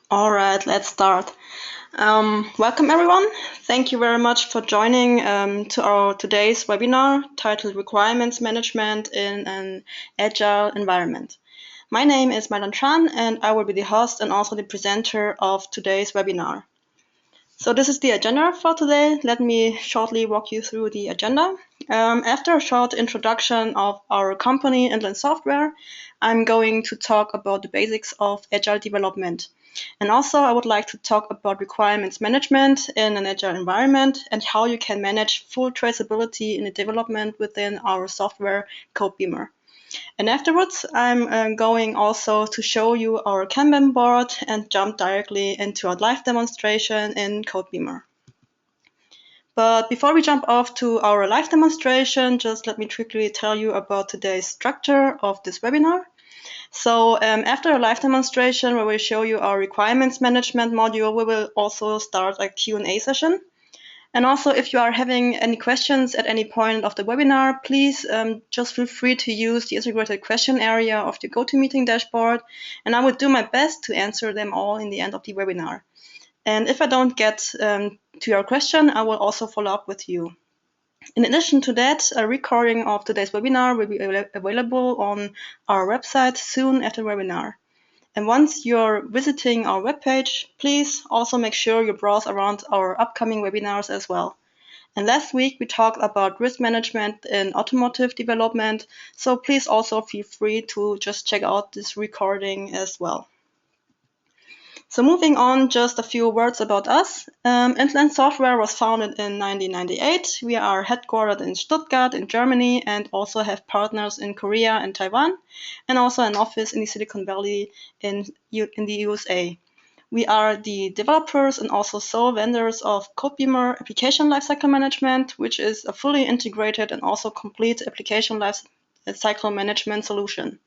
All right, let's start. Welcome everyone. Thank you very much for joining to our today's webinar titled Requirements Management in an Agile Environment. My name is Madan Tran and I will be the host and also the presenter of today's webinar. So this is the agenda for today. Let me shortly walk you through the agenda. After a short introduction of our company, Inland Software, I'm going to talk about the basics of Agile development. And also I would like to talk about requirements management in an Agile environment and how you can manage full traceability in the development within our software codeBeamer. And afterwards, I'm going also to show you our Kanban board and jump directly into a live demonstration in codeBeamer. But before we jump off to our live demonstration, just let me quickly tell you about today's structure of this webinar. So after a live demonstration where we show you our requirements management module, we will also start a Q&A session. And also, if you are having any questions at any point of the webinar, please just feel free to use the integrated question area of the GoToMeeting dashboard, and I will do my best to answer them all in the end of the webinar. And if I don't get to your question, I will also follow up with you. In addition to that, a recording of today's webinar will be available on our website soon after the webinar. And once you're visiting our webpage, please also make sure you browse around our upcoming webinars as well. And last week, we talked about risk management in automotive development, so please also feel free to just check out this recording as well. So moving on, just a few words about us. Inland Software was founded in 1998. We are headquartered in Stuttgart in Germany and also have partners in Korea and Taiwan, and also an office in the Silicon Valley in the USA. We are the developers and also sole vendors of codeBeamer Application Lifecycle Management, which is a fully integrated and also complete application lifecycle management solution.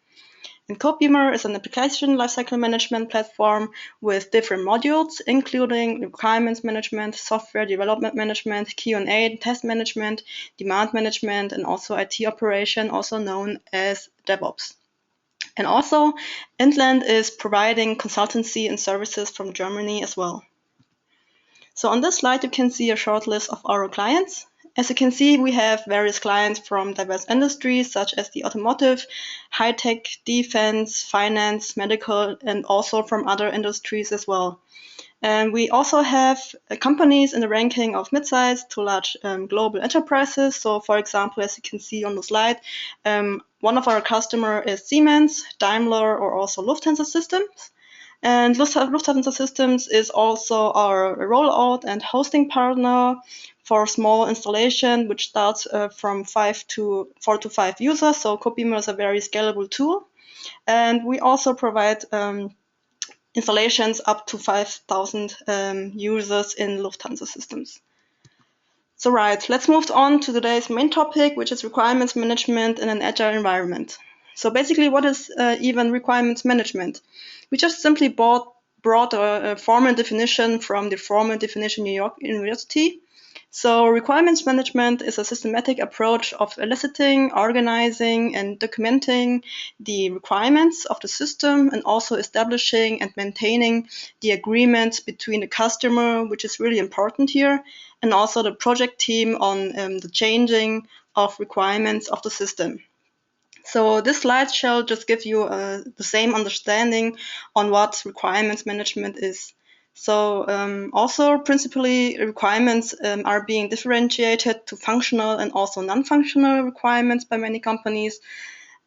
And codeBeamer is an application lifecycle management platform with different modules, including requirements management, software development management, Q&A, test management, demand management, and also IT operation, also known as DevOps. And also, Inland is providing consultancy and services from Germany as well. So on this slide, you can see a short list of our clients. As you can see, we have various clients from diverse industries, such as the automotive, high-tech, defense, finance, medical, and also from other industries as well. And we also have companies in the ranking of mid-size to large global enterprises. So, for example, as you can see on the slide, one of our customers is Siemens, Daimler, or also Lufthansa Systems. And Lufthansa Systems is also our rollout and hosting partner for small installation, which starts from 4 to 5 users. So codeBeamer is a very scalable tool. And we also provide installations up to 5,000 users in Lufthansa Systems. So right, let's move on to today's main topic, which is requirements management in an agile environment. So basically, what is even requirements management? We just simply brought a formal definition from the formal definition New York University. So requirements management is a systematic approach of eliciting, organizing, and documenting the requirements of the system and also establishing and maintaining the agreements between the customer, which is really important here, and also the project team on the changing of requirements of the system. So this slide shall just give you the same understanding on what requirements management is. So also principally requirements are being differentiated to functional and also non-functional requirements by many companies.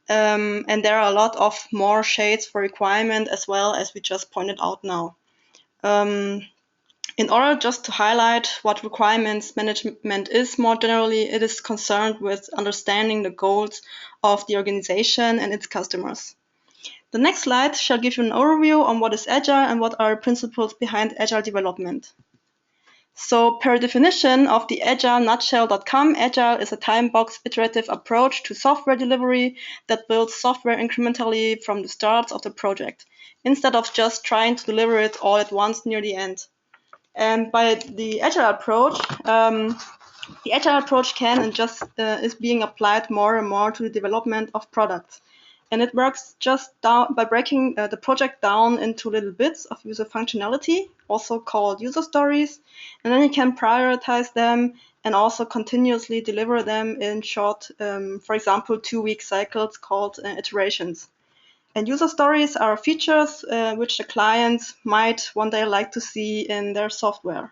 And there are a lot of more shades for requirement as well as we just pointed out now. In order just to highlight what requirements management is more generally, it is concerned with understanding the goals of the organization and its customers. The next slide shall give you an overview on what is Agile and what are principles behind Agile development. So per definition of the agilenutshell.com, Agile is a time-box iterative approach to software delivery that builds software incrementally from the start of the project, instead of just trying to deliver it all at once near the end. And by the Agile approach can and just is being applied more and more to the development of products. And it works just down by breaking the project down into little bits of user functionality, also called user stories. And then you can prioritize them and also continuously deliver them in short, for example, 2-week cycles called iterations. And user stories are features which the clients might one day like to see in their software.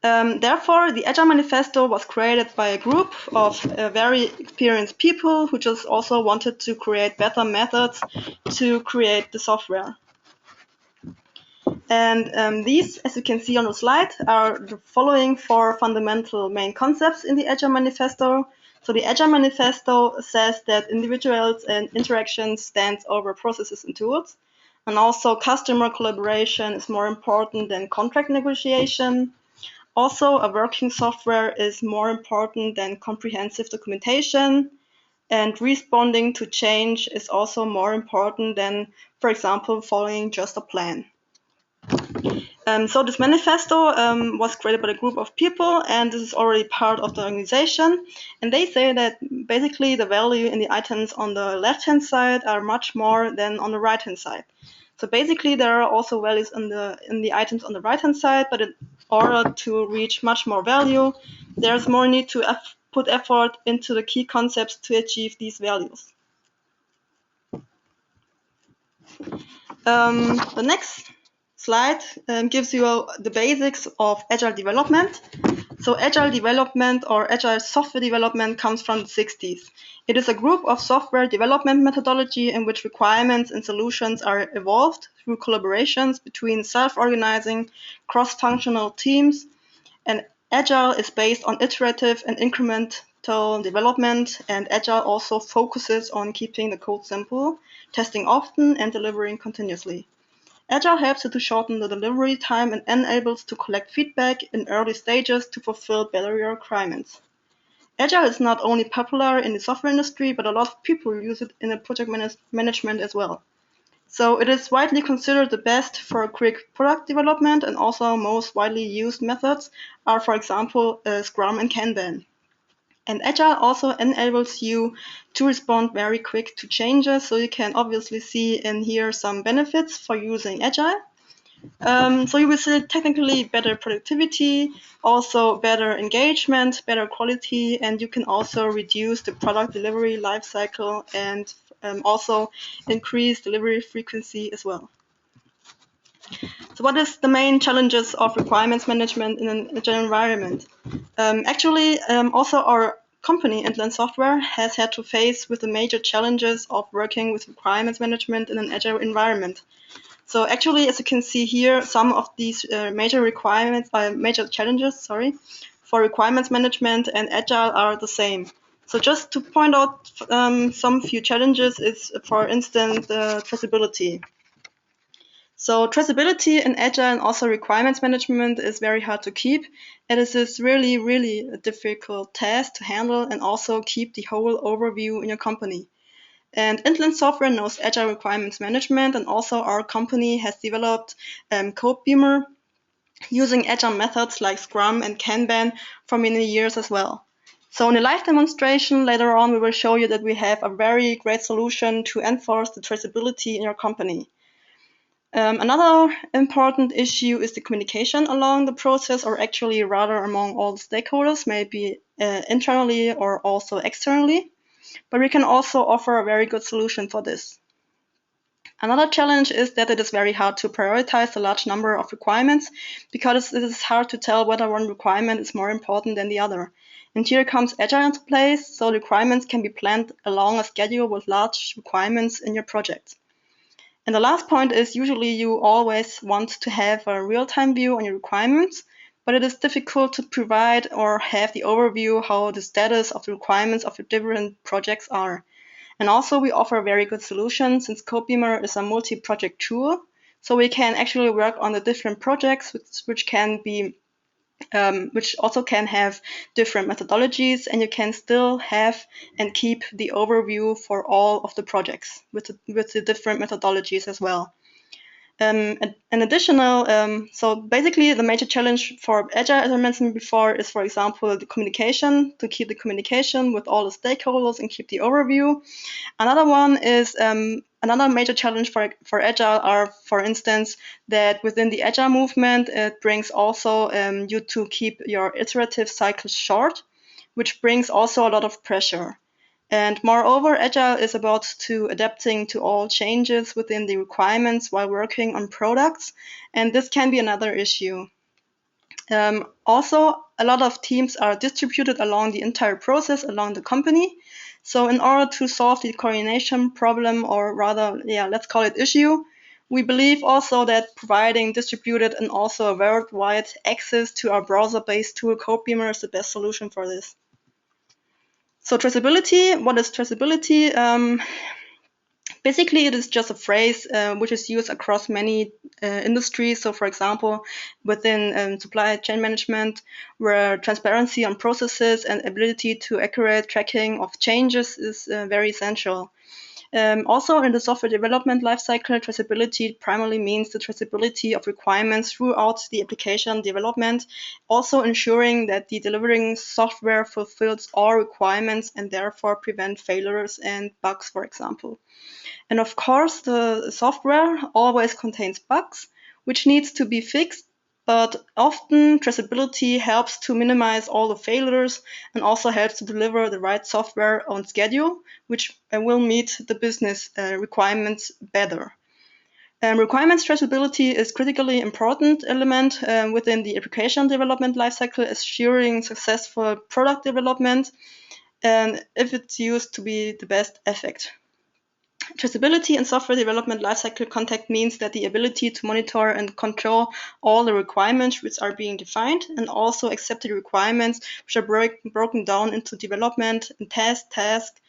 Therefore, the Agile Manifesto was created by a group of very experienced people who just also wanted to create better methods to create the software. And these, as you can see on the slide, are the following 4 fundamental main concepts in the Agile Manifesto. So the Agile Manifesto says that individuals and interactions stand over processes and tools. And also customer collaboration is more important than contract negotiation. Also, a working software is more important than comprehensive documentation, and responding to change is also more important than, for example, following just a plan. So this manifesto was created by a group of people, and this is already part of the organization. And they say that basically the value in the items on the left-hand side are much more than on the right-hand side. So basically, there are also values in the items on the right-hand side, but in order to reach much more value, there's more need to put effort into the key concepts to achieve these values. The next slide gives you the basics of Agile development. So Agile development or Agile software development comes from the 60s. It is a group of software development methodology in which requirements and solutions are evolved through collaborations between self-organizing, cross-functional teams. And Agile is based on iterative and incremental development, and Agile also focuses on keeping the code simple, testing often, and delivering continuously. Agile helps you to shorten the delivery time and enables to collect feedback in early stages to fulfill better requirements. Agile is not only popular in the software industry, but a lot of people use it in the project management as well. So it is widely considered the best for quick product development, and also most widely used methods are, for example, Scrum and Kanban. And Agile also enables you to respond very quick to changes, so you can obviously see in here some benefits for using Agile. So you will see technically better productivity, also better engagement, better quality, and you can also reduce the product delivery lifecycle and also increase delivery frequency as well. So what is the main challenges of requirements management in an agile environment? Also our company, Inland Software, has had to face with the major challenges of working with requirements management in an agile environment. So actually, as you can see here, some of these major challenges, for requirements management and agile are the same. So just to point out some few challenges is, for instance, traceability. So traceability in Agile and also requirements management is very hard to keep. It is this really, really a difficult task to handle and also keep the whole overview in your company. And Inland Software knows Agile requirements management, and also our company has developed codeBeamer using Agile methods like Scrum and Kanban for many years as well. So in a live demonstration later on, we will show you that we have a very great solution to enforce the traceability in your company. Another important issue is the communication along the process, or actually rather among all the stakeholders, maybe internally or also externally. But we can also offer a very good solution for this. Another challenge is that it is very hard to prioritize a large number of requirements because it is hard to tell whether one requirement is more important than the other. And here comes Agile into place, so requirements can be planned along a schedule with large requirements in your project. And the last point is usually you always want to have a real-time view on your requirements, but it is difficult to provide or have the overview how the status of the requirements of your different projects are. And also we offer a very good solution since codeBeamer is a multi-project tool, so we can actually work on the different projects which also can have different methodologies, and you can still have and keep the overview for all of the projects with the different methodologies as well. An additional, so basically the major challenge for Agile, as I mentioned before, is, for example, the communication, to keep the communication with all the stakeholders and keep the overview. Another one is another major challenge for Agile are, for instance, that within the Agile movement, it brings also you to keep your iterative cycles short, which brings also a lot of pressure. And moreover, Agile is about to adapting to all changes within the requirements while working on products, and this can be another issue. Also, a lot of teams are distributed along the entire process along the company. So in order to solve the coordination problem, or rather, let's call it issue, we believe also that providing distributed and also a worldwide access to our browser-based tool codeBeamer is the best solution for this. So traceability, what is traceability? Basically, it is just a phrase which is used across many industries. So, for example, within supply chain management, where transparency on processes and ability to accurate tracking of changes is very essential. Also, in the software development lifecycle, traceability primarily means the traceability of requirements throughout the application development, also ensuring that the delivering software fulfills all requirements and therefore prevent failures and bugs, for example. And of course, the software always contains bugs, which needs to be fixed, but often traceability helps to minimize all the failures and also helps to deliver the right software on schedule, which will meet the business requirements better. Requirements traceability is critically important element within the application development lifecycle, assuring successful product development, and if it's used to be the best effect. Traceability in software development lifecycle context means that the ability to monitor and control all the requirements which are being defined and also accept the requirements which are broken down into development and tasks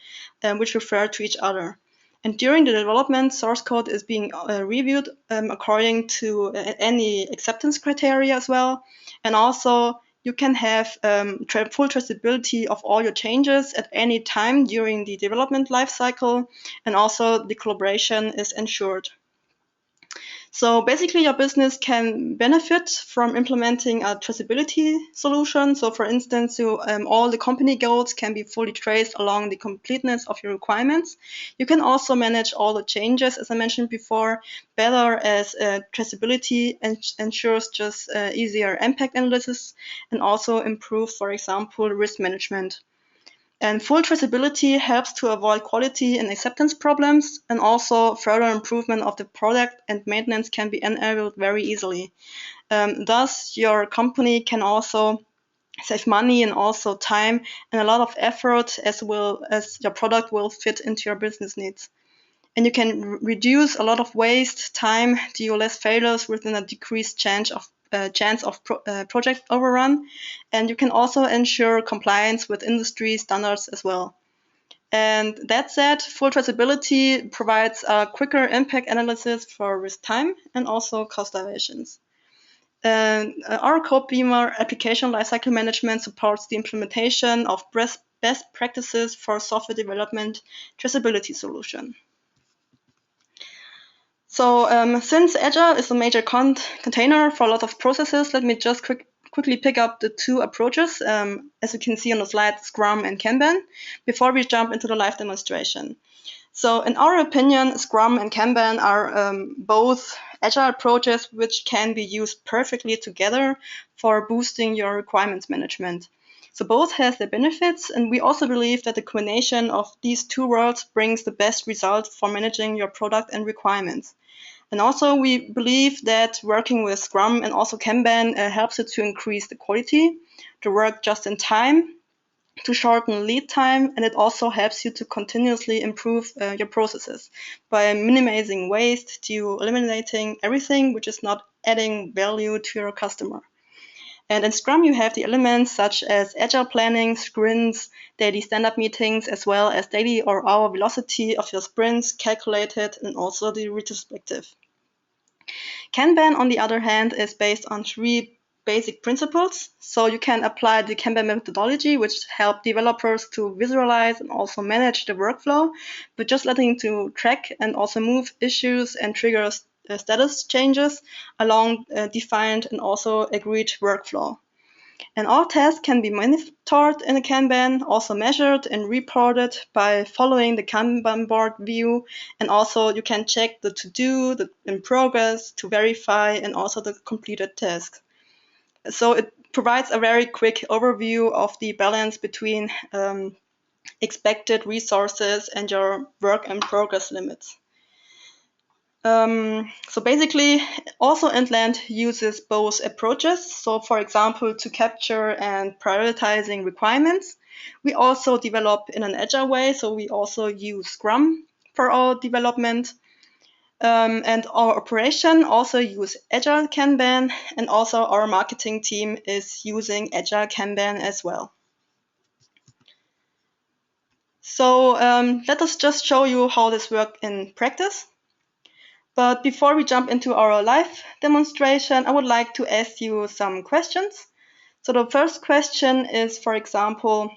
which refer to each other. And during the development, source code is being reviewed according to any acceptance criteria as well. And also, you can have full traceability of all your changes at any time during the development lifecycle, and also the collaboration is ensured. So basically, your business can benefit from implementing a traceability solution. So for instance, all the company goals can be fully traced along the completeness of your requirements. You can also manage all the changes, as I mentioned before, better as traceability ensures just easier impact analysis and also improve, for example, risk management. And full traceability helps to avoid quality and acceptance problems, and also further improvement of the product and maintenance can be enabled very easily. Thus, your company can also save money and also time and a lot of effort, as well as your product will fit into your business needs. And you can reduce a lot of waste, time, due less failures within a decreased chance of project overrun. And you can also ensure compliance with industry standards as well. And that said, full traceability provides a quicker impact analysis for risk time and also cost evaluations. And our codeBeamer application lifecycle management supports the implementation of best practices for software development traceability solution. So since Agile is a major container for a lot of processes, let me just quickly pick up the two approaches, as you can see on the slide, Scrum and Kanban, before we jump into the live demonstration. So in our opinion, Scrum and Kanban are both Agile approaches which can be used perfectly together for boosting your requirements management. So both have their benefits, and we also believe that the combination of these two worlds brings the best result for managing your product and requirements. And also we believe that working with Scrum and also Kanban helps you to increase the quality, to work just in time, to shorten lead time, and it also helps you to continuously improve your processes by minimizing waste, to eliminating everything which is not adding value to your customer. And in Scrum, you have the elements such as agile planning, sprints, daily stand-up meetings, as well as daily or hour velocity of your sprints calculated, and also the retrospective. Kanban, on the other hand, is based on three basic principles. So you can apply the Kanban methodology, which help developers to visualize and also manage the workflow, but just letting to track and also move issues and triggers status changes along defined and also agreed workflow. And all tasks can be monitored in a Kanban, also measured and reported by following the Kanban board view. And also you can check the to-do, the in progress, to verify, and also the completed tasks. So it provides a very quick overview of the balance between expected resources and your work in progress limits. So basically, also Entland uses both approaches. So for example, to capture and prioritizing requirements, we also develop in an agile way. So we also use Scrum for our development. And our operation also use Agile Kanban, and also our marketing team is using Agile Kanban as well. So let us just show you how this works in practice. But before we jump into our live demonstration, I would like to ask you some questions. So the first question is, for example,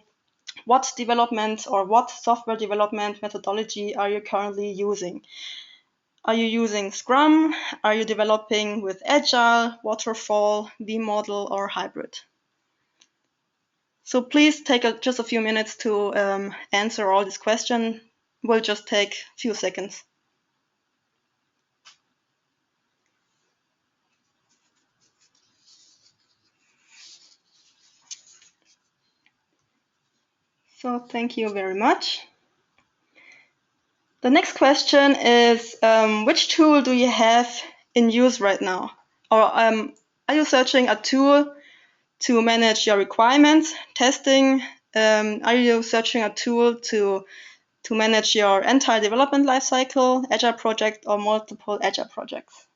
what development or what software development methodology are you currently using? Are you using Scrum? Are you developing with Agile, Waterfall, V-Model, or Hybrid? So please take just a few minutes to answer all these questions. Will just take a few seconds. So thank you very much. The next question is, which tool do you have in use right now? Or are you searching a tool to manage your requirements, testing? Are you searching a tool to manage your entire development lifecycle, Agile project, or multiple Agile projects?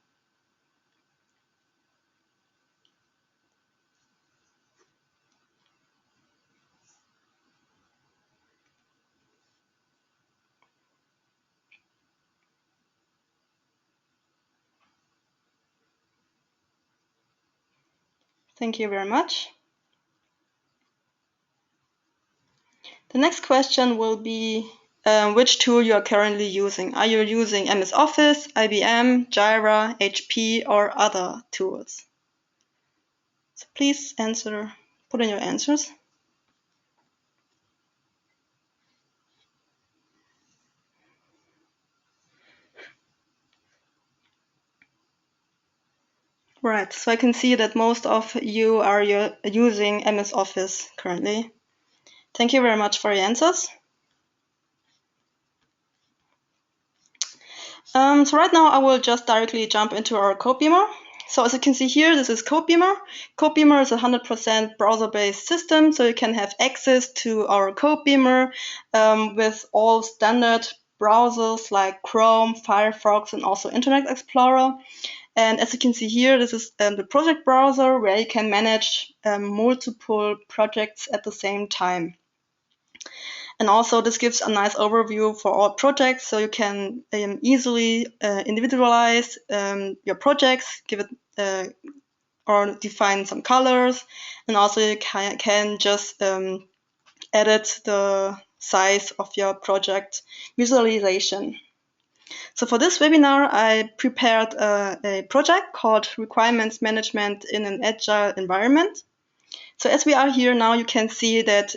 Thank you very much. The next question will be which tool you are currently using. Are you using MS Office, IBM, Jira, HP, or other tools? So please put in your answers. Right, so I can see that most of you are using MS Office currently. Thank you very much for your answers. So right now I will just directly jump into our codeBeamer. So as you can see here, this is codeBeamer. codeBeamer is a 100% browser-based system, so you can have access to our codeBeamer with all standard browsers like Chrome, Firefox, and also Internet Explorer. And as you can see here, this is the project browser where you can manage multiple projects at the same time. And also this gives a nice overview for all projects, so you can easily individualize your projects, give it or define some colors, and also you can just edit the size of your project visualization. So for this webinar, I prepared a project called Requirements Management in an Agile Environment. So as we are here now, you can see that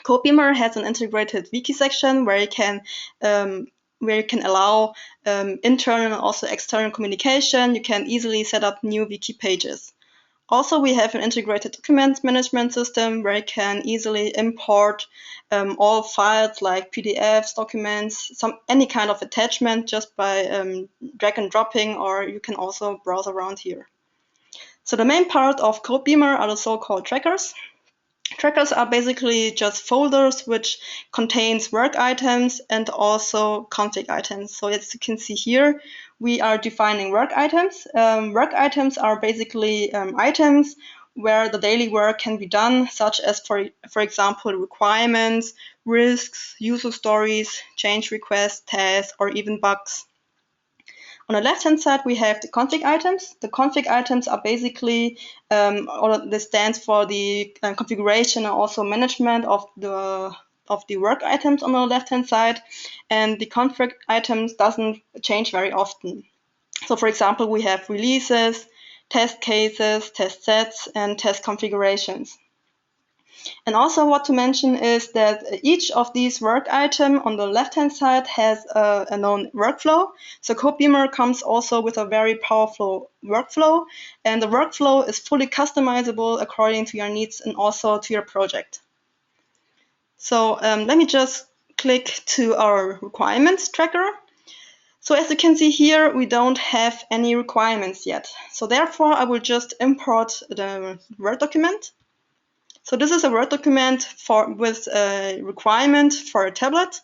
codeBeamer has an integrated wiki section where you can allow internal and also external communication. You can easily set up new wiki pages. Also, we have an integrated document management system where you can easily import all files like PDFs, documents, any kind of attachment just by drag and dropping, or you can also browse around here. So the main part of codeBeamer are the so-called trackers. Trackers are basically just folders which contains work items and also config items. So as you can see here, we are defining work items. Work items are basically items where the daily work can be done, such as, for example, requirements, risks, user stories, change requests, tasks, or even bugs. On the left-hand side, we have the config items. The config items are basically, or this stands for the configuration and also management of the work items on the left-hand side. And the config items doesn't change very often. So for example, we have releases, test cases, test sets, and test configurations. And also what to mention is that each of these work items on the left-hand side has a known workflow. So codeBeamer comes also with a very powerful workflow, and the workflow is fully customizable according to your needs and also to your project. So let me just click to our requirements tracker. So as you can see here, we don't have any requirements yet. So therefore, I will just import the Word document. So this is a Word document with a requirement for a tablet.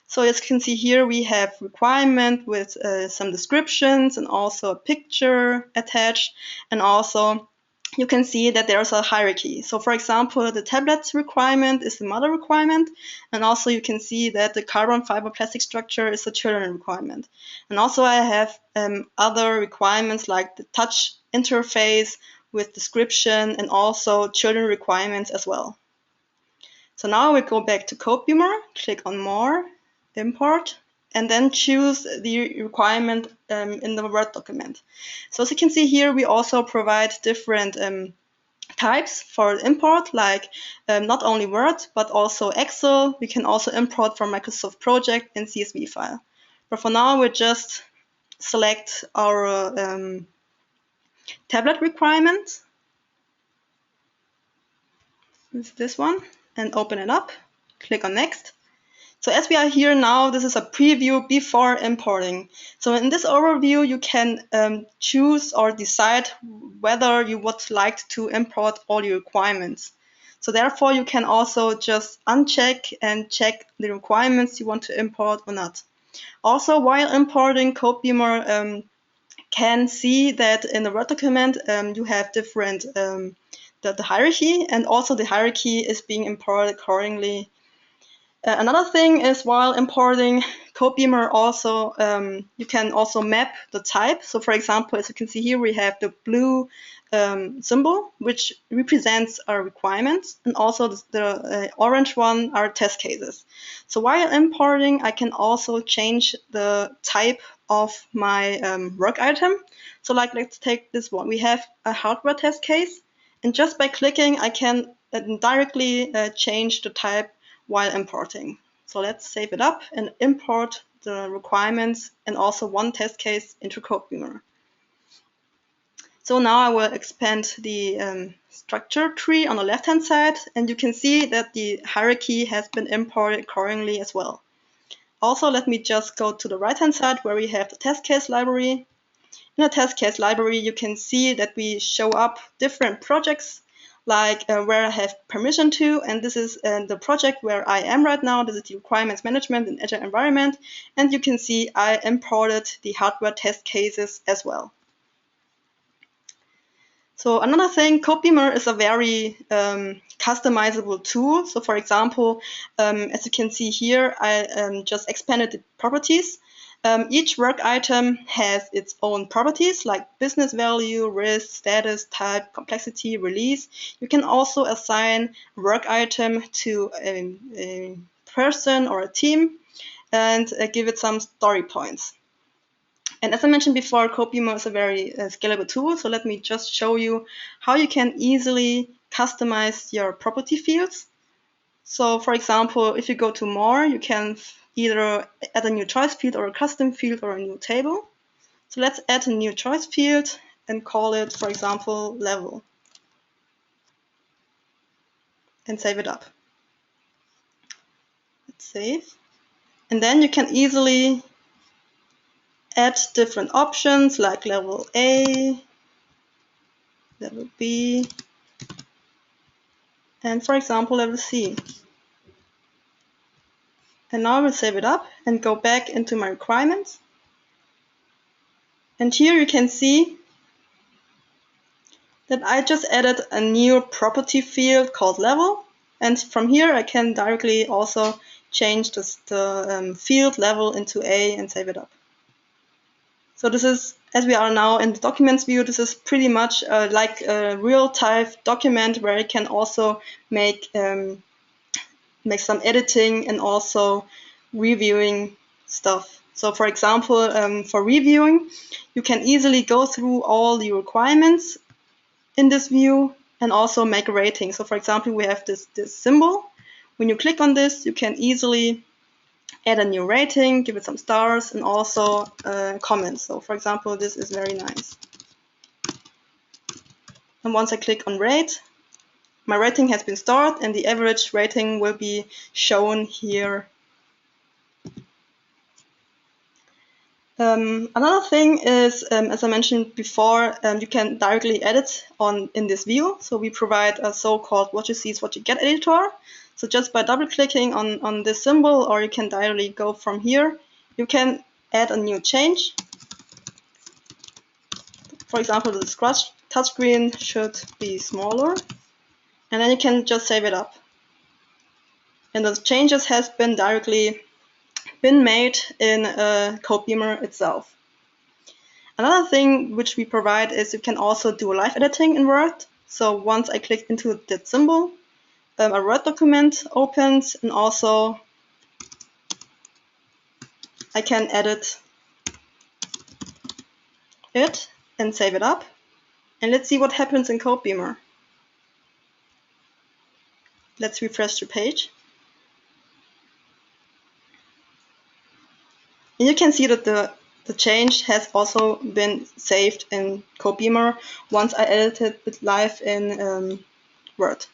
So as you can see here, we have requirement with some descriptions and also a picture attached. And also you can see that there's a hierarchy. So for example, the tablet's requirement is the mother requirement. And also you can see that the carbon fiber plastic structure is the children requirement. And also I have other requirements like the touch interface with description and also children requirements as well. So now we go back to codeBeamer, click on More, Import, and then choose the requirement in the Word document. So as you can see here, we also provide different types for import, like not only Word, but also Excel. We can also import from Microsoft Project and CSV file. But for now, we just select our tablet requirement. Is this one, and open it up, click on next. So as we are here now, this is a preview before importing. So in this overview, you can choose or decide whether you would like to import all your requirements. So therefore, you can also just uncheck and check the requirements you want to import or not. Also, while importing, codeBeamer can see that in the Word document you have different the hierarchy, and also the hierarchy is being imported accordingly. Another thing is while importing codeBeamer also you can also map the type. So for example, as you can see here, we have the blue symbol which represents our requirements, and also the orange one are test cases. So while importing, I can also change the type of my work item. So like, let's take this one. We have a hardware test case, and just by clicking, I can directly change the type while importing. So let's save it up and import the requirements and also one test case into codeBeamer. So now I will expand the structure tree on the left-hand side, and you can see that the hierarchy has been imported accordingly as well. Also, let me just go to the right-hand side where we have the test case library. In the test case library, you can see that we show up different projects, like where I have permission to, and this is the project where I am right now. This is the requirements management in Agile environment, and you can see I imported the hardware test cases as well. So another thing, codeBeamer is a very customizable tool. So for example, as you can see here, I just expanded the properties. Each work item has its own properties like business value, risk, status, type, complexity, release. You can also assign a work item to a person or a team and give it some story points. And as I mentioned before, codeBeamer is a very scalable tool. So let me just show you how you can easily customize your property fields. So for example, if you go to more, you can either add a new choice field or a custom field or a new table. So let's add a new choice field and call it, for example, level. And save it up. Let's save. And then you can easily add different options like level A, level B, and for example, level C. And now I will save it up and go back into my requirements. And here you can see that I just added a new property field called level. And from here I can directly also change the field level into A and save it up. So this is, as we are now in the documents view, this is pretty much like a real-time document where you can also make some editing and also reviewing stuff. So for example, for reviewing, you can easily go through all the requirements in this view and also make a rating. So for example, we have this symbol. When you click on this, you can easily add a new rating, give it some stars, and also comments. So for example, this is very nice. And once I click on rate, my rating has been stored and the average rating will be shown here. Another thing is, as I mentioned before, you can directly edit in this view. So we provide a so-called what you see is what you get editor. So just by double-clicking on this symbol, or you can directly go from here, you can add a new change. For example, the touchscreen should be smaller, and then you can just save it up. And those changes have been directly made in codeBeamer itself. Another thing which we provide is you can also do live editing in Word. So once I click into that symbol, a Word document opens, and also I can edit it and save it up. And let's see what happens in codeBeamer. Let's refresh the page. And you can see that the change has also been saved in codeBeamer once I edited it live in Word.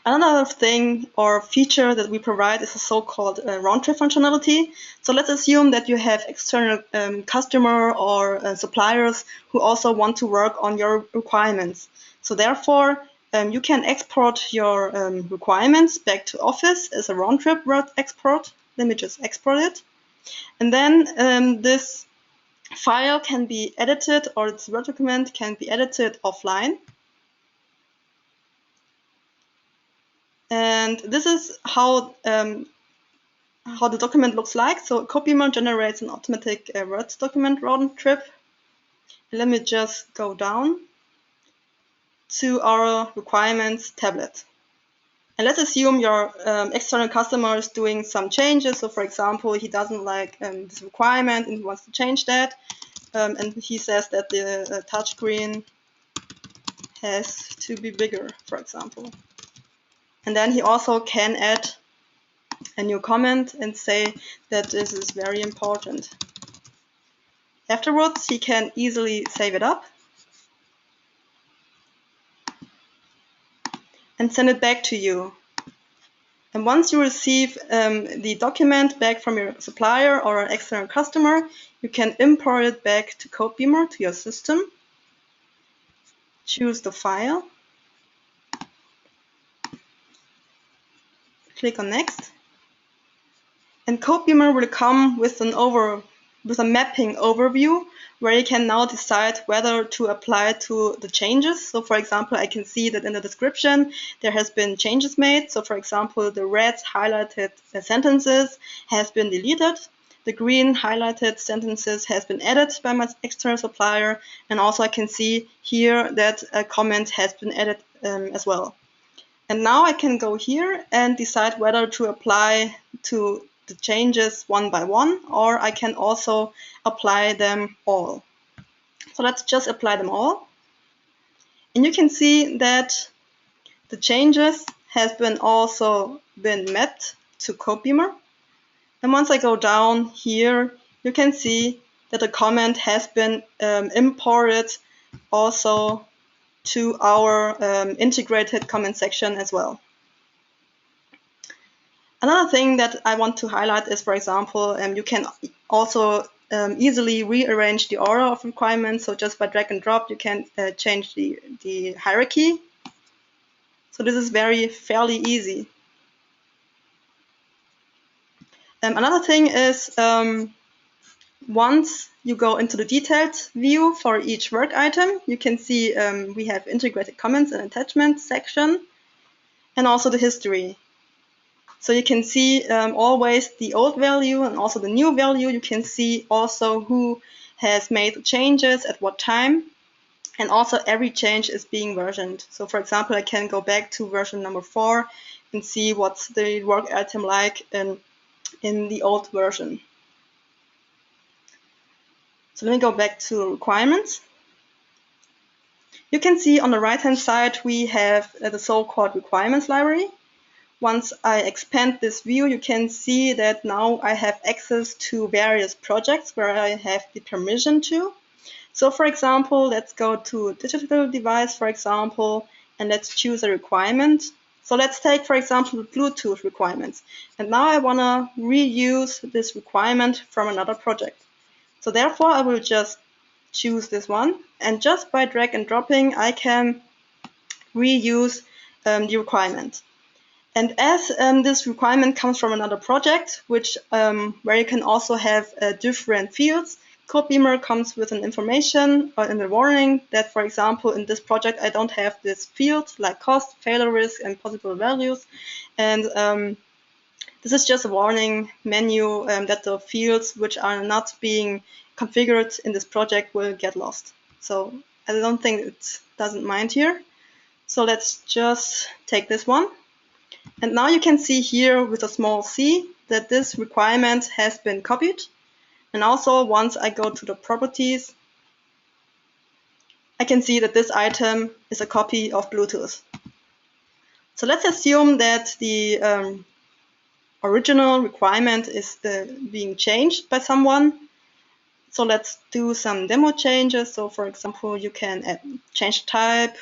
Another thing or feature that we provide is a so-called round-trip functionality. So let's assume that you have external customer or suppliers who also want to work on your requirements. So therefore, you can export your requirements back to Office as a round-trip Word export. Let me just export it. And then this file can be edited, or this Word document can be edited offline. And this is how the document looks like. So codeBeamer generates an automatic Word document round trip. Let me just go down to our requirements tablet. And let's assume your external customer is doing some changes. So for example, he doesn't like this requirement and he wants to change that. And he says that the touchscreen has to be bigger, for example. And then he also can add a new comment and say that this is very important. Afterwards, he can easily save it up and send it back to you. And once you receive the document back from your supplier or an external customer, you can import it back to codeBeamer, to your system. Choose the file. Click on Next. And codeBeamer will come with a mapping overview where you can now decide whether to apply to the changes. So for example, I can see that in the description there has been changes made. So for example, the red highlighted sentences has been deleted. The green highlighted sentences has been added by my external supplier. And also I can see here that a comment has been added as well. And now I can go here and decide whether to apply to the changes one by one, or I can also apply them all. So let's just apply them all. And you can see that the changes have also been mapped to codeBeamer. And once I go down here, you can see that the comment has been imported also to our integrated comment section as well. Another thing that I want to highlight is, for example, you can also easily rearrange the order of requirements. So just by drag and drop, you can change the hierarchy. So this is fairly easy. Another thing is once you go into the detailed view for each work item, you can see we have integrated comments and attachments section, and also the history. So you can see always the old value and also the new value. You can see also who has made the changes at what time. And also every change is being versioned. So for example, I can go back to version number 4 and see what's the work item like in the old version. So let me go back to requirements. You can see on the right-hand side we have the so-called requirements library. Once I expand this view, you can see that now I have access to various projects where I have the permission to. So for example, let's go to a digital device, for example, and let's choose a requirement. So let's take, for example, the Bluetooth requirements. And now I want to reuse this requirement from another project. So therefore, I will just choose this one. And just by drag and dropping, I can reuse the requirement. And as this requirement comes from another project, which where you can also have different fields, codeBeamer comes with an information or in a warning that, for example, in this project I don't have this field like cost, failure risk, and possible values. And this is just a warning menu that the fields which are not being configured in this project will get lost. So I don't think it doesn't mind here. So let's just take this one. And now you can see here with a small c that this requirement has been copied. And also once I go to the properties, I can see that this item is a copy of Bluetooth. So let's assume that the original requirement is being changed by someone. So let's do some demo changes. So for example, you can change the type,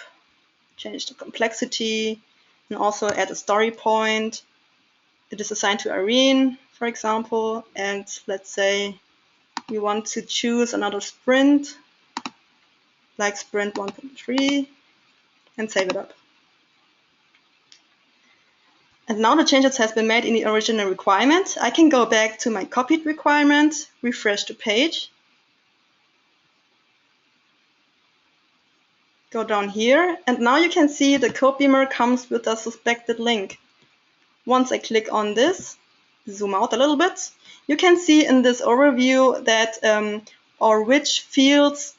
change the complexity, and also add a story point. It is assigned to Irene, for example, and let's say we want to choose another sprint, like sprint 1.3, and save it up. And now the changes have been made in the original requirement. I can go back to my copied requirement, refresh the page, go down here, and now you can see the codeBeamer comes with a suspected link. Once I click on this, zoom out a little bit, you can see in this overview that or which fields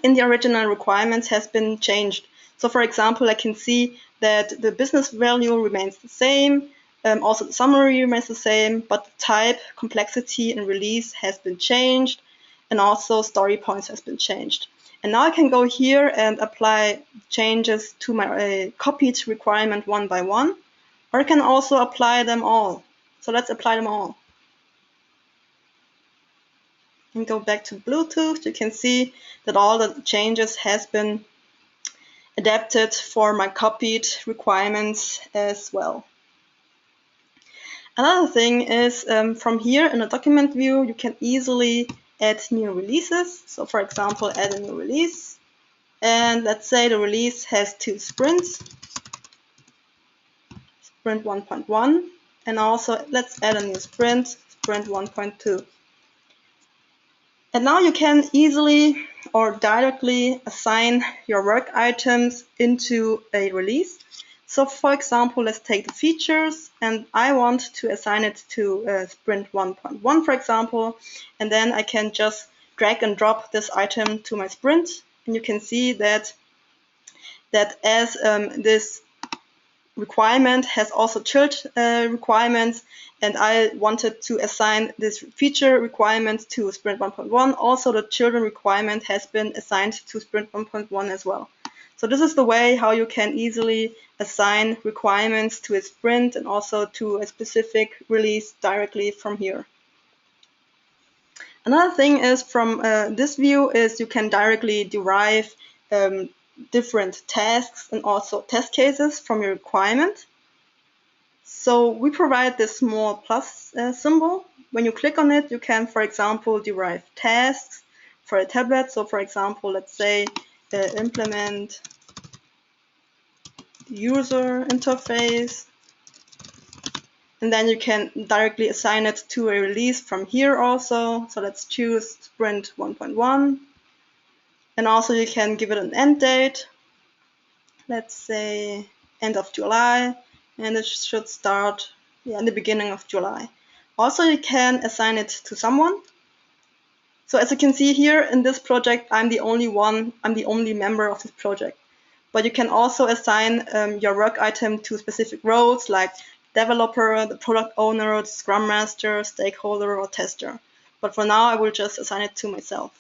in the original requirements has been changed. So for example, I can see that the business value remains the same, also the summary remains the same, but the type, complexity, and release has been changed, and also story points has been changed. And now I can go here and apply changes to my copied requirement one by one, or I can also apply them all. So let's apply them all. And go back to Bluetooth. You can see that all the changes has been adapted for my copied requirements as well. Another thing is from here in the document view, you can easily add new releases. So for example, add a new release. And let's say the release has 2 sprints, sprint 1.1, and also let's add a new sprint, sprint 1.2. And now you can easily or directly assign your work items into a release. So for example, let's take the features, and I want to assign it to sprint 1.1, for example, and then I can just drag and drop this item to my sprint, and you can see that as this requirement has also child requirements, and I wanted to assign this feature requirement to sprint 1.1. Also, the children requirement has been assigned to sprint 1.1 as well. So this is the way how you can easily assign requirements to a sprint and also to a specific release directly from here. Another thing is from this view is you can directly derive different tasks and also test cases from your requirement. So we provide this small plus symbol. When you click on it, you can, for example, derive tasks for a tablet. So for example, let's say implement user interface. And then you can directly assign it to a release from here also. So let's choose sprint 1.1. And also you can give it an end date. Let's say end of July. And it should start in the beginning of July. Also you can assign it to someone. So as you can see here in this project, I'm the only member of this project. But you can also assign your work item to specific roles like developer, the product owner, the scrum master, stakeholder, or tester. But for now, I will just assign it to myself.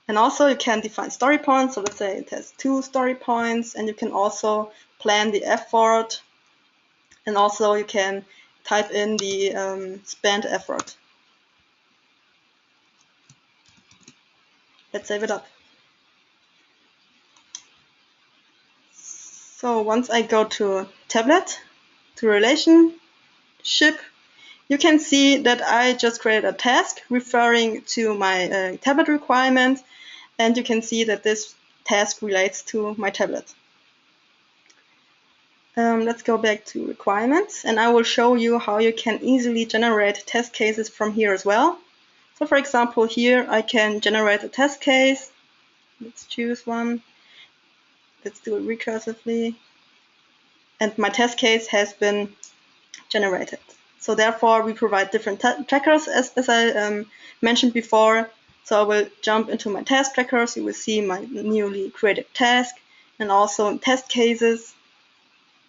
And also you can define story points. So let's say it has 2 story points, and you can also plan the effort, and also you can type in the spent effort. Let's save it up. So once I go to tablet, to relationship, you can see that I just created a task referring to my tablet requirement, and you can see that this task relates to my tablet. Let's go back to requirements, and I will show you how you can easily generate test cases from here as well. So for example, here I can generate a test case. Let's choose one. Let's do it recursively. And my test case has been generated. So therefore, we provide different trackers, as I mentioned before. So I will jump into my task trackers. You will see my newly created task, and also test cases.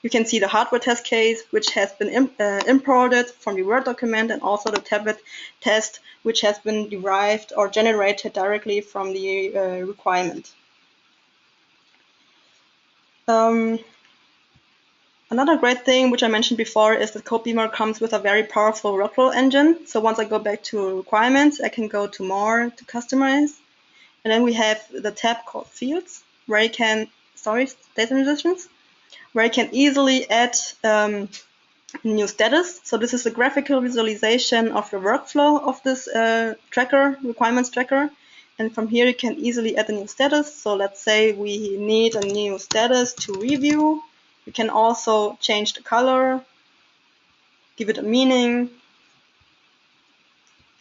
You can see the hardware test case, which has been imported from the Word document, and also the tablet test, which has been derived or generated directly from the requirement. Another great thing, which I mentioned before, is that codeBeamer comes with a very powerful workflow engine. So once I go back to requirements, I can go to more, to customize. And then we have the tab called fields, where you can, data transitions, where you can easily add new status. So this is a graphical visualization of the workflow of this tracker, requirements tracker. And from here, you can easily add a new status. So let's say we need a new status to review. You can also change the color, give it a meaning,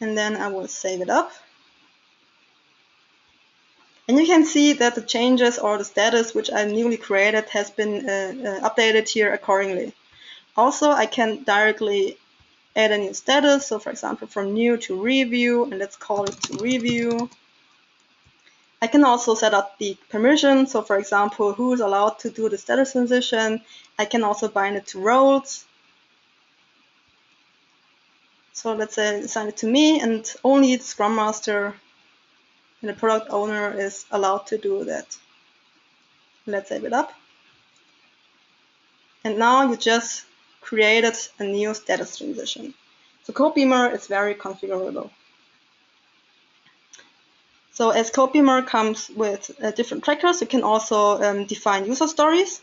and then I will save it up. And you can see that the changes or the status which I newly created has been updated here accordingly. Also, I can directly add a new status. So for example, from new to review, and let's call it to review. I can also set up the permission. So for example, who is allowed to do the status transition. I can also bind it to roles. So let's say assign it to me, and only the Scrum Master and the product owner is allowed to do that. Let's save it up. And now you just created a new status transition. So codeBeamer is very configurable. So as codeBeamer comes with different trackers, you can also define user stories.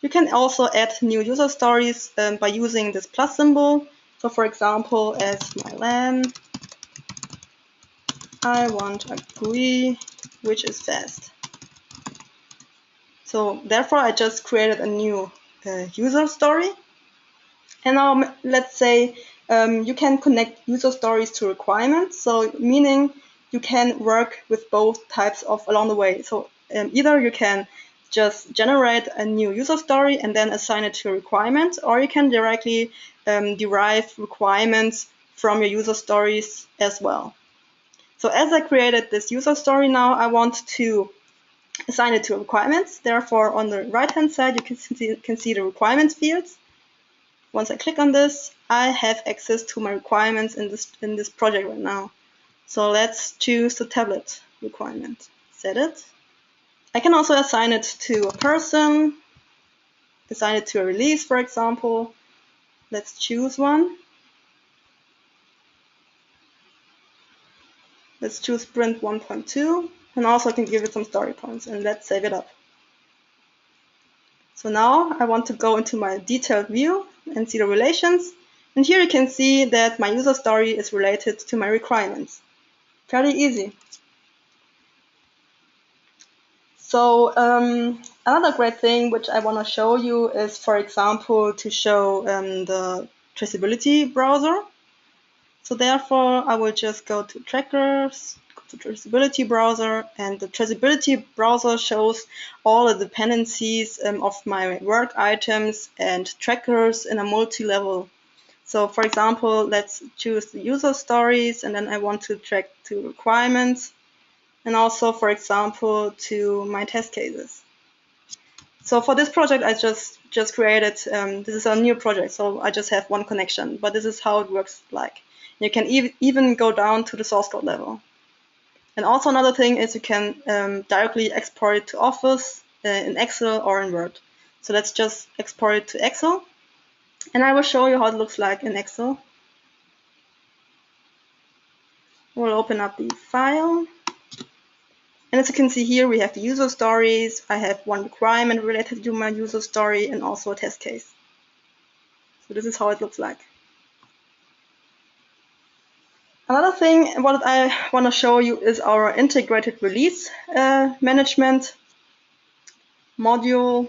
You can also add new user stories by using this plus symbol. So for example, as my LAN, I want a GUI which is fast. So therefore, I just created a new user story. And now let's say you can connect user stories to requirements. So meaning you can work with both types of along the way. So either you can just generate a new user story and then assign it to a requirement, or you can directly derive requirements from your user stories as well. So as I created this user story now, I want to assign it to requirements. Therefore, on the right-hand side, you can see the requirements fields. Once I click on this, I have access to my requirements in this project right now. So let's choose the tablet requirement. Set it. I can also assign it to a person, assign it to a release, for example. Let's choose one. Let's choose sprint 1.2, and also I can give it some story points, and let's save it up. So now I want to go into my detailed view and see the relations. And here you can see that my user story is related to my requirements. Fairly easy. So another great thing which I want to show you is, for example, to show the traceability browser. So therefore, I will just go to trackers, go to traceability browser, and the traceability browser shows all the dependencies of my work items and trackers in a multi-level. So for example, let's choose the user stories, and then I want to track to requirements, and also, for example, to my test cases. So for this project, I just created, this is a new project, so I just have one connection, but this is how it works like. You can even go down to the source code level. And also another thing is you can directly export it to Office in Excel or in Word. So let's just export it to Excel. And I will show you how it looks like in Excel. We'll open up the file. And as you can see here, we have the user stories. I have one requirement related to my user story and also a test case. So this is how it looks like. Another thing what I want to show you is our integrated release management module.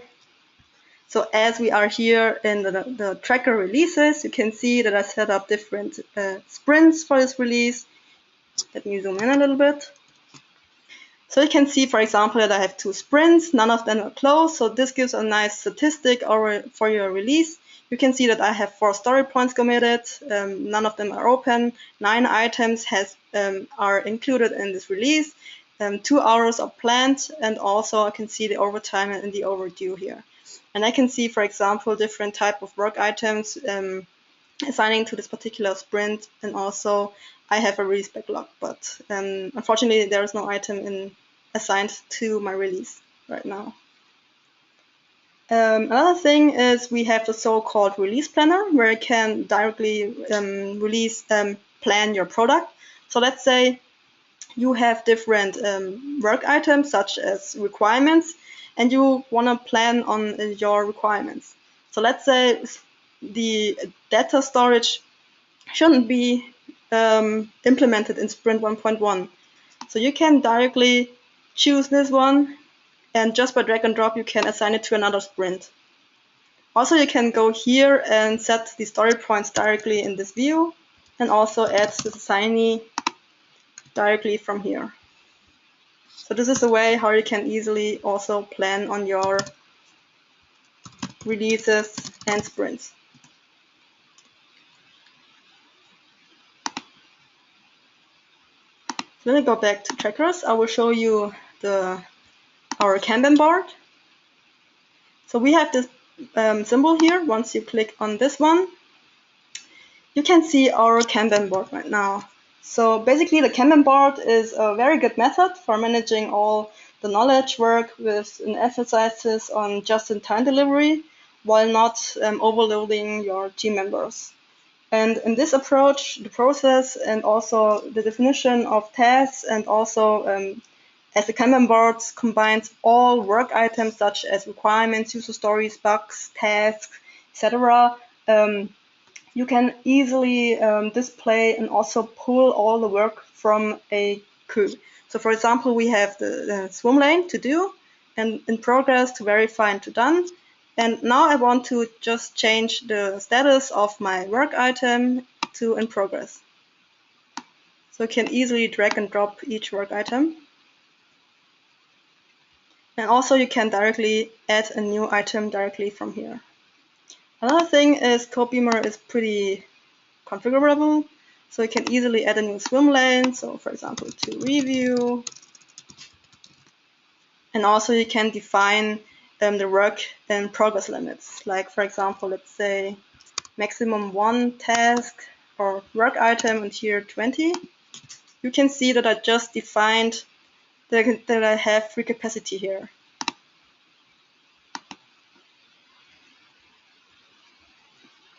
So as we are here in the tracker releases, you can see that I set up different sprints for this release. Let me zoom in a little bit. So you can see, for example, that I have 2 sprints, none of them are closed. So this gives a nice statistic for your release. You can see that I have 4 story points committed, none of them are open, 9 items are included in this release, 2 hours are planned, and also I can see the overtime and the overdue here. And I can see, for example, different type of work items assigning to this particular sprint, and also I have a release backlog, but unfortunately there is no item assigned to my release right now. Another thing is we have the so-called release planner, where you can directly plan your product. So let's say you have different work items such as requirements, and you want to plan on your requirements. So let's say the data storage shouldn't be implemented in sprint 1.1. So you can directly choose this one, and just by drag and drop you can assign it to another sprint. Also you can go here and set the story points directly in this view, and also add this assignee directly from here. So this is a way how you can easily also plan on your releases and sprints. When I go back to trackers, I will show you our Kanban board. So we have this symbol here. Once you click on this one, you can see our Kanban board right now. So basically the Kanban board is a very good method for managing all the knowledge work with an emphasis on just-in-time delivery while not overloading your team members. And in this approach, the process and also the definition of tasks, and also as the Kanban board combines all work items such as requirements, user stories, bugs, tasks, etc. You can easily display and also pull all the work from a queue. So for example, we have the swim lane to do, and in progress to verify and to done. And now I want to just change the status of my work item to in progress. So you can easily drag and drop each work item. And also you can directly add a new item directly from here. Another thing is codeBeamer is pretty configurable. So you can easily add a new swim lane. So for example, to review. And also you can define the work and progress limits. Like for example, let's say maximum 1 task or work item and here 20. You can see that I just defined that I have free capacity here.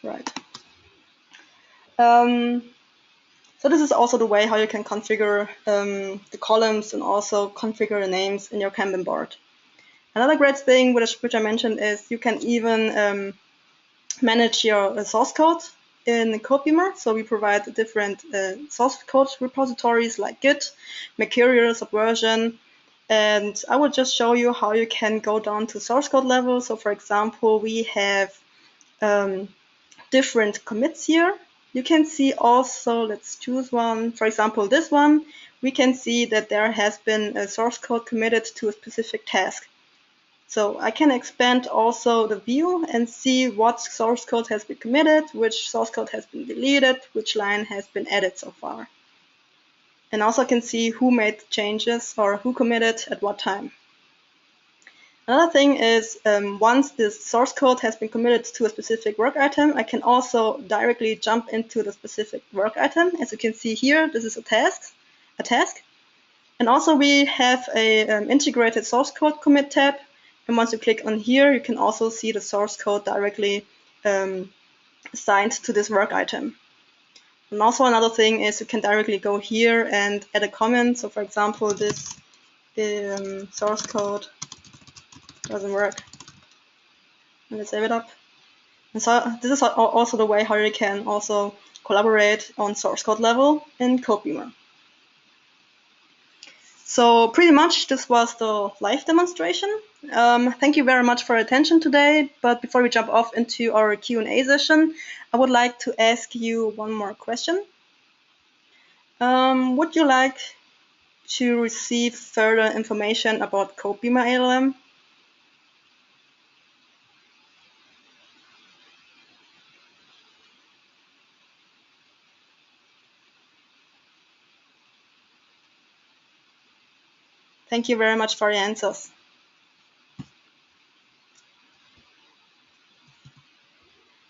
Right. So this is also the way how you can configure the columns and also configure the names in your Kanban board. Another great thing which I mentioned is you can even manage your source code in codeBeamer. So we provide different source code repositories like Git, Mercurial, Subversion, and I will just show you how you can go down to source code level. So for example, we have different commits here. You can see also, let's choose one, for example this one, we can see that there has been a source code committed to a specific task. So I can expand also the view and see what source code has been committed, which source code has been deleted, which line has been added so far. And also I can see who made changes or who committed at what time. Another thing is once this source code has been committed to a specific work item, I can also directly jump into the specific work item. As you can see here, this is a task. And also we have a integrated source code commit tab. And once you click on here, you can also see the source code directly assigned to this work item. And also another thing is you can directly go here and add a comment. So for example, this source code doesn't work. And let's save it up. And so this is also the way how you can also collaborate on source code level in codeBeamer. So pretty much this was the live demonstration. Thank you very much for your attention today. But before we jump off into our Q&A session, I would like to ask you one more question. Would you like to receive further information about codeBeamer ALM? Thank you very much for your answers.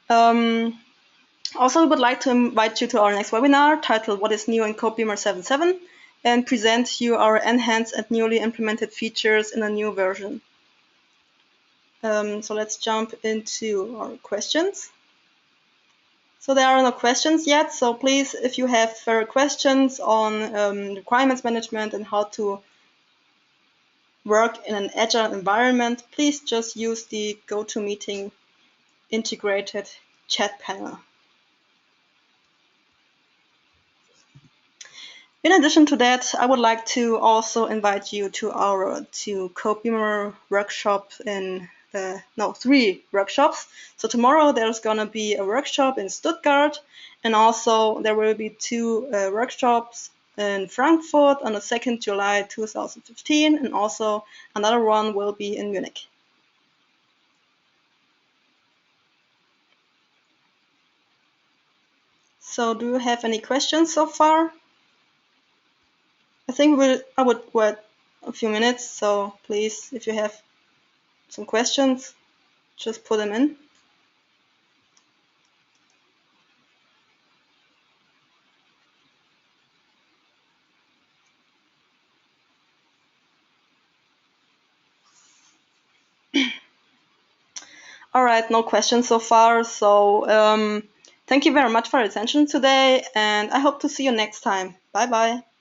Also, we would like to invite you to our next webinar titled What is New in codeBeamer 7.7 and present you our enhanced and newly implemented features in a new version. So let's jump into our questions. So there are no questions yet, so please, if you have further questions on requirements management and how to work in an agile environment, please just use the GoToMeeting integrated chat panel. In addition to that, I would like to also invite you to our codeBeamer workshop in 3 workshops. So tomorrow there's gonna be a workshop in Stuttgart, and also there will be 2 workshops in Frankfurt on the 2nd July 2015, and also another one will be in Munich. So do you have any questions so far? I think I would wait a few minutes, so please, if you have some questions, just put them in. All right, no questions so far. So thank you very much for your attention today, and I hope to see you next time. Bye bye.